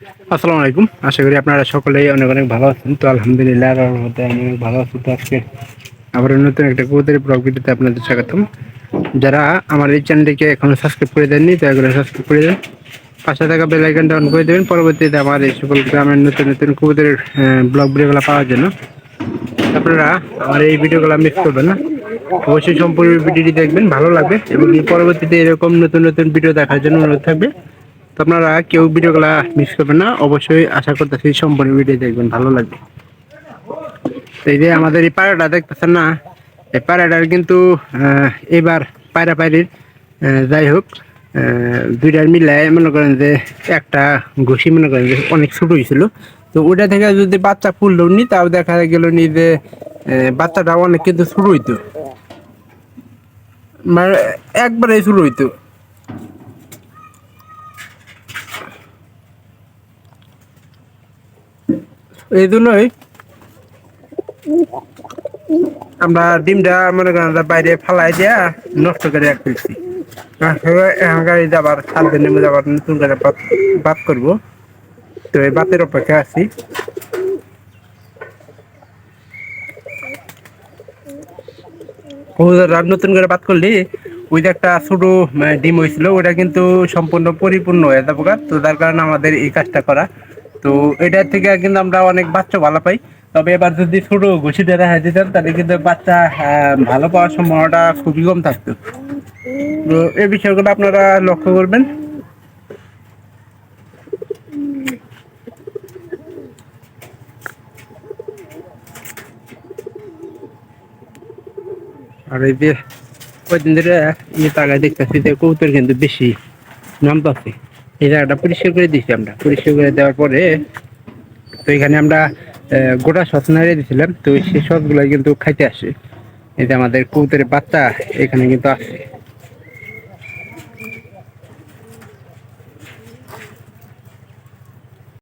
আসসালামু আলাইকুম। আশা করি আপনারা সকলেই অনেক অনেক ভালো আছেন। তো আলহামদুলিল্লাহ আল্লাহর রহমতে আমি অনেক ভালো আছি। তো আজকে আবার নতুন একটা কবুতরের ব্লগ ভিডিওতে আপনাদের স্বাগতম। যারা আমার এই চ্যানেলটিকে এখনো সাবস্ক্রাইব করে দেননি দয়া করে সাবস্ক্রাইব করে দেন, পাশে থাকা বেল আইকনটা অন করে দেবেন পরবর্তীতে আমার এই সকল গ্রামের নতুন নতুন কবুতরের ব্লগ ভিডিওগুলো পাওয়ার জন্য। আপনারা আমার এই ভিডিওগুলো মিস করবেন না, অবশ্যই সম্পূর্ণ ভিডিওটি দেখবেন, ভালো লাগবে এবং পরবর্তীতে এরকম নতুন নতুন ভিডিও দেখার জন্য অনুরোধ থাকবে। তো আপনারা কেউ ভিডিওগুলা মিস করবেন না, অবশ্যই আশা করতেছি সম্পূর্ণ ভিডিও দেখবেন, ভালো লাগবে। তো এই যে আমাদের এই পায়রাটা দেখতেছেন না, এই পায়রাটার কিন্তু এবার পায়রা পায়রির যাই হোক দুইটার মিলায় মনে করেন যে একটা ঘুষি মনে করেন যে অনেক ছোট হয়েছিল। তো ওটা থেকে যদি বাচ্চা ফুললো নি তাও দেখা গেল নি যে বাচ্চাটা অনেক কিন্তু ছোট হইতো, মানে একবারে ছোট হইতো। এই জন্যই আমরা ডিমটা মনে করেন বাইরে ফালাই দিয়া নষ্ট করে এক ফেলছি। গাড়ি যাবার 7 দিনের মধ্যে আবার নতুন করে বাদ করবো। তো এই বাতের অপেক্ষা আছি। রাত নতুন করে বাদ করলি ওই যে একটা ছোট ডিম হয়েছিল, ওটা কিন্তু সম্পূর্ণ পরিপূর্ণ হয়ে যাবো। তো তার কারণে আমাদের এই কাজটা করা। তো এটার থেকে কিন্তু আমরা অনেক বাচ্চা ভালো পাই। তবে এবার যদি ছোট ঘুষিটা দেখা দিতাম তাহলে কিন্তু বাচ্চা ভালো পাওয়ার সম্ভাবনাটা খুবই কম থাকতো। তো এই বিষয়গুলো আপনারা লক্ষ্য করবেন। আর এই যে কয়েকদিন ধরে তাকায় দেখতেছি যে কবুতর কিন্তু বেশি নামতাছে। এই জায়গাটা পরিষ্কার করে দিয়েছি আমরা, পরিষ্কার করে দেওয়ার পরে তো এখানে আমরা গোটা সস নাড়িয়ে দিয়েছিলাম। তো সেই সসগুলো কিন্তু খাইতে আসে। এই যে আমাদের কবুতরের বাচ্চা এখানে কিন্তু আছে।